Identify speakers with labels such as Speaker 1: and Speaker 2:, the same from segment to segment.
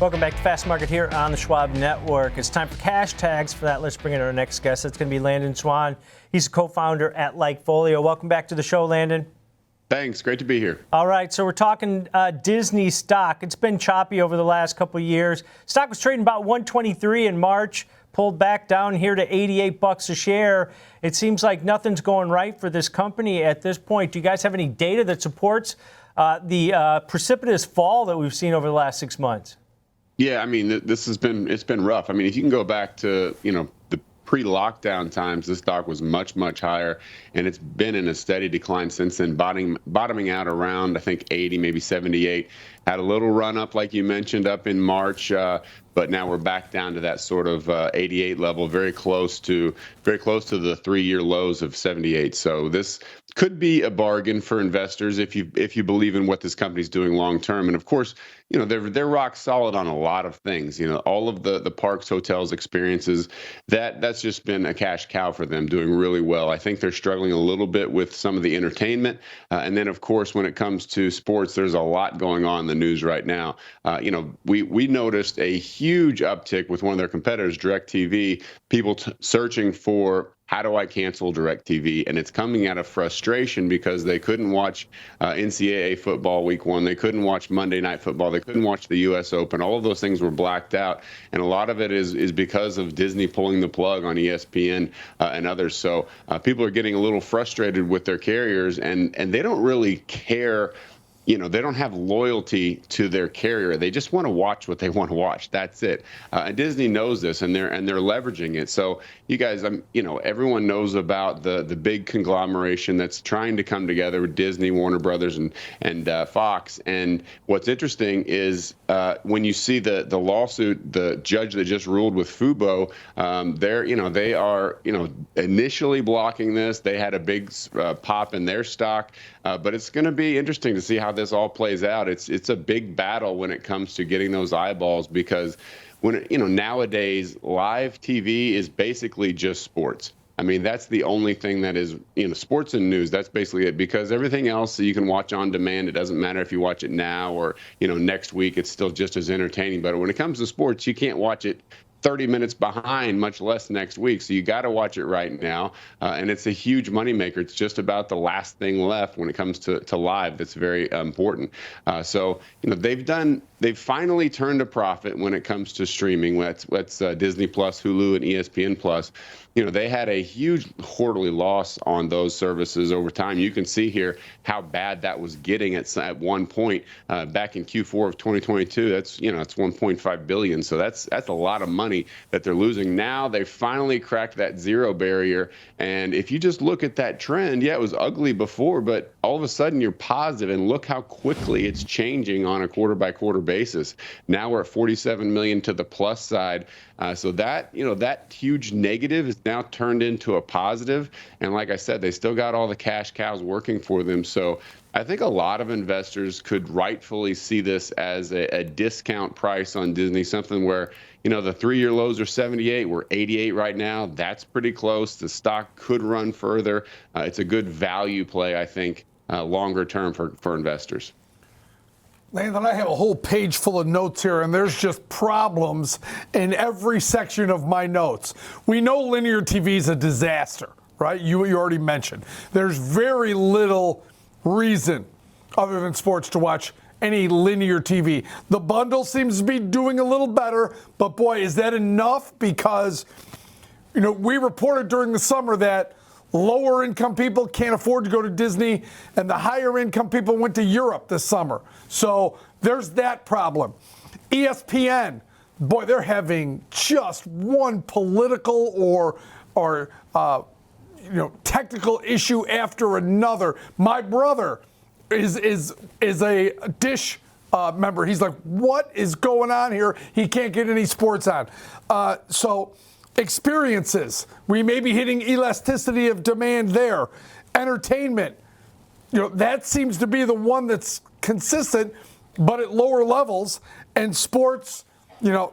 Speaker 1: Welcome back to Fast Market here on the Schwab Network. It's time for cash tags. For that, let's bring in our next guest. It's going to be Landon Swan. He's a co-founder at Likefolio. Welcome back to the show, Landon.
Speaker 2: Thanks. Great to be here.
Speaker 1: All right, so we're talking Disney stock. It's been choppy over the last couple of years. Stock was trading about $123 in March, pulled back down here to $88 a share. It seems like nothing's going right for this company at this point. Do you guys have any data that supports the precipitous fall that we've seen over the last 6 months?
Speaker 2: Yeah, I mean, it's been rough. I mean, if you can go back to, the pre-lockdown times, this stock was much, much higher, and it's been in a steady decline since then, bottoming out around, I think, 80, maybe 78. Had a little run up, like you mentioned, up in March, but now we're back down to that sort of 88 level, very close to the 3-year lows of 78. So this could be a bargain for investors if you believe in what this company's doing long term. And of course, they're rock solid on a lot of things. All of the parks, hotels, experiences, that's just been a cash cow for them, doing really well. I think they're struggling a little bit with some of the entertainment, and then of course when it comes to sports, there's a lot going on in the news right now. We noticed a huge uptick with one of their competitors, DirecTV, people searching for, how do I cancel DirecTV? And it's coming out of frustration because they couldn't watch NCAA football week 1. They couldn't watch Monday Night Football. They couldn't watch the U.S. Open. All of those things were blacked out. And a lot of it is because of Disney pulling the plug on ESPN and others. So people are getting a little frustrated with their carriers, and they don't really care. They don't have loyalty to their carrier. They just want to watch what they want to watch. That's it. And Disney knows this, and they're leveraging it. So you guys, everyone knows about the big conglomeration that's trying to come together with Disney, Warner Brothers, and Fox. And what's interesting is when you see the lawsuit, the judge that just ruled with Fubo, they are initially blocking this. They had a big pop in their stock, but it's going to be interesting to see how this all plays out. It's a big battle when it comes to getting those eyeballs, because nowadays live TV is basically just sports. I mean, that's the only thing that is, sports and news. That's basically it, because everything else you can watch on demand. It doesn't matter if you watch it now or, next week. It's still just as entertaining. But when it comes to sports, you can't watch it 30 minutes behind, much less next week. So you got to watch it right now. And it's a huge moneymaker. It's just about the last thing left when it comes to live. That's very important. So they've finally turned a profit when it comes to streaming. That's Disney Plus, Hulu, and ESPN Plus. They had a huge quarterly loss on those services over time. You can see here how bad that was getting at one point back in Q4 of 2022. That's it's $1.5 billion. So that's a lot of money that they're losing. Now they finally cracked that zero barrier. And if you just look at that trend, yeah, it was ugly before, but all of a sudden you're positive, and look how quickly it's changing on a quarter by quarter basis. Now we're at 47 million to the plus side. So that huge negative is now turned into a positive. And like I said, they still got all the cash cows working for them. So I think a lot of investors could rightfully see this as a discount price on Disney, something where, the 3-year lows are 78. We're 88 right now. That's pretty close. The stock could run further. It's a good value play, I think, longer term for investors.
Speaker 3: Landon, I have a whole page full of notes here, and there's just problems in every section of my notes. We know linear TV is a disaster, right? You already mentioned. There's very little reason other than sports to watch any linear TV. The bundle seems to be doing a little better, but boy, is that enough? Because, we reported during the summer that lower income people can't afford to go to Disney, and the higher income people went to Europe this summer. So there's that problem. ESPN, boy, they're having just one political or technical issue after another. My brother is a Dish member. He's like, what is going on here? He can't get any sports on. So experiences, we may be hitting elasticity of demand there. Entertainment, that seems to be the one that's consistent, but at lower levels. And sports, those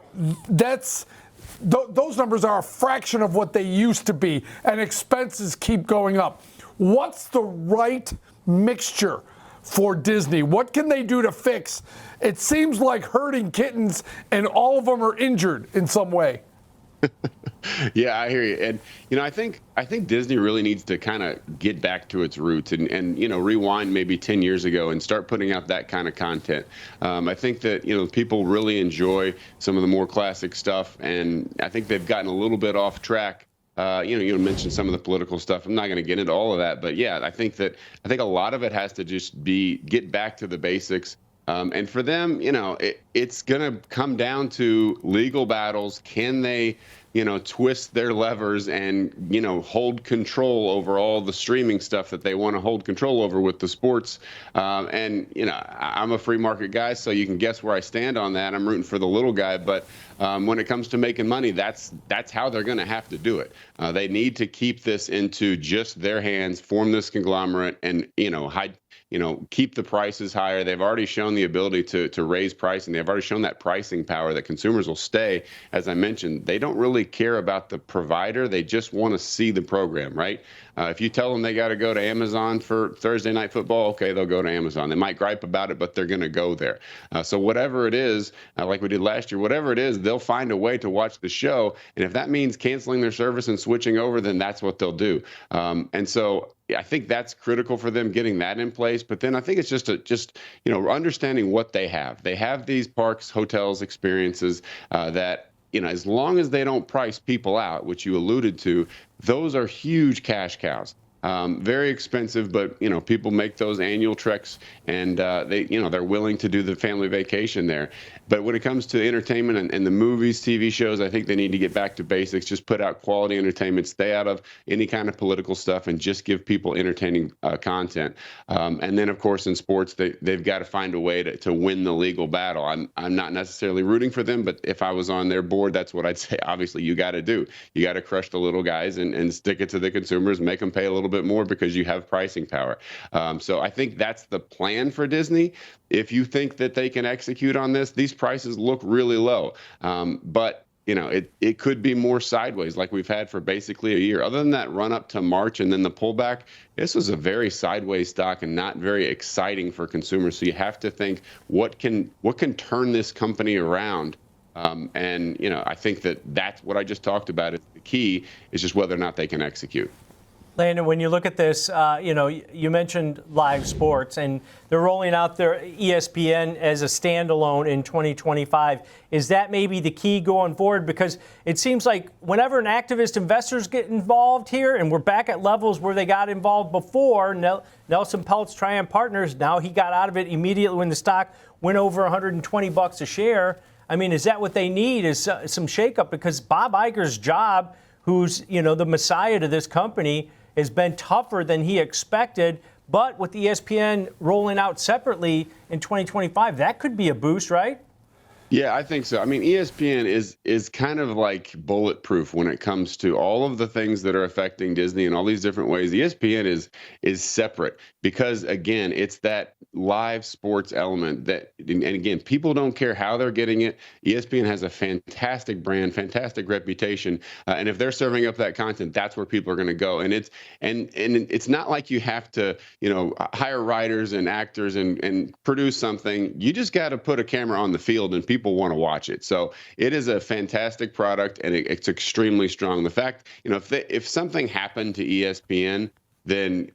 Speaker 3: numbers are a fraction of what they used to be, and expenses keep going up. What's the right mixture for Disney? What can they do to fix? It seems like herding kittens, and all of them are injured in some way.
Speaker 2: Yeah, I hear you. And, I think Disney really needs to kind of get back to its roots and rewind maybe 10 years ago and start putting out that kind of content. I think that, people really enjoy some of the more classic stuff, and I think they've gotten a little bit off track. You mentioned some of the political stuff. I'm not going to get into all of that, but yeah, I think a lot of it has to just get back to the basics. And for them, it's going to come down to legal battles. Can they, twist their levers and, hold control over all the streaming stuff that they want to hold control over with the sports? And, I'm a free market guy, so you can guess where I stand on that. I'm rooting for the little guy. But when it comes to making money, that's how they're going to have to do it. They need to keep this into just their hands, form this conglomerate, and, keep the prices higher. They've already shown the ability to raise pricing. They've already shown that pricing power that consumers will stay. As I mentioned, they don't really care about the provider. They just want to see the program, right? If you tell them they got to go to Amazon for Thursday Night Football, okay, they'll go to Amazon. They might gripe about it, but they're going to go there. So whatever it is, like we did last year, whatever it is, they'll find a way to watch the show. And if that means canceling their service and switching over, then that's what they'll do. And so I think that's critical for them getting that in place. But then I think it's just understanding what they have. They have these parks, hotels, experiences that, as long as they don't price people out, which you alluded to, those are huge cash cows. Very expensive, but people make those annual treks, and they're willing to do the family vacation there. But when it comes to entertainment and the movies, TV shows, I think they need to get back to basics. Just put out quality entertainment, stay out of any kind of political stuff, and just give people entertaining content. And then, of course, in sports, they've got to find a way to win the legal battle. I'm not necessarily rooting for them, but if I was on their board, that's what I'd say. Obviously, you got to do. You got to crush the little guys and stick it to the consumers, make them pay a little bit more because you have pricing power. So I think that's the plan for Disney. If you think that they can execute on this, these prices look really low. But it could be more sideways like we've had for basically a year. Other than that run up to March and then the pullback, this was a very sideways stock and not very exciting for consumers. So you have to think what can turn this company around. And I think that's what I just talked about. Is the key is just whether or not they can execute.
Speaker 1: Landon, when you look at this, you mentioned live sports, and they're rolling out their ESPN as a standalone in 2025. Is that maybe the key going forward? Because it seems like whenever an activist investors get involved here, and we're back at levels where they got involved before, Nelson Peltz, Triumph Partners, now he got out of it immediately when the stock went over $120 a share. I mean, is that what they need, is some shakeup? Because Bob Iger's job, who's, the messiah to this company, has been tougher than he expected. But with ESPN rolling out separately in 2025, that could be a boost, right?
Speaker 2: Yeah, I think so. I mean, ESPN is kind of like bulletproof when it comes to all of the things that are affecting Disney in all these different ways. ESPN is separate because, again, it's that live sports element that, and again, people don't care how they're getting it. ESPN has a fantastic brand, fantastic reputation, and if they're serving up that content, that's where people are going to go. And it's not like you have to, hire writers and actors and produce something. You just got to put a camera on the field and people want to watch it. So it is a fantastic product, and it's extremely strong. The fact, if something happened to ESPN, then,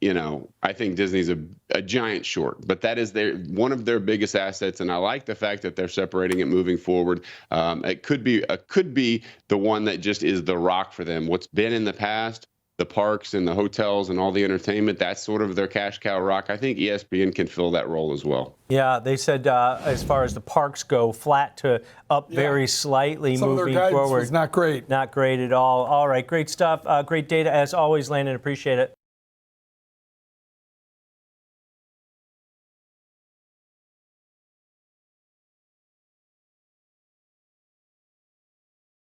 Speaker 2: I think Disney's a giant short. But that is one of their biggest assets, and I like the fact that they're separating it moving forward. It could be the one that just is the rock for them. What's been in the past, the parks and the hotels and all the entertainment, that's sort of their cash cow rock. I think ESPN can fill that role as well.
Speaker 1: Yeah, they said as far as the parks go, flat to up very slightly
Speaker 3: Some
Speaker 1: moving
Speaker 3: of their guidance
Speaker 1: forward.
Speaker 3: was not great.
Speaker 1: Not great at all. All right, great stuff. Great data as always, Landon. Appreciate it.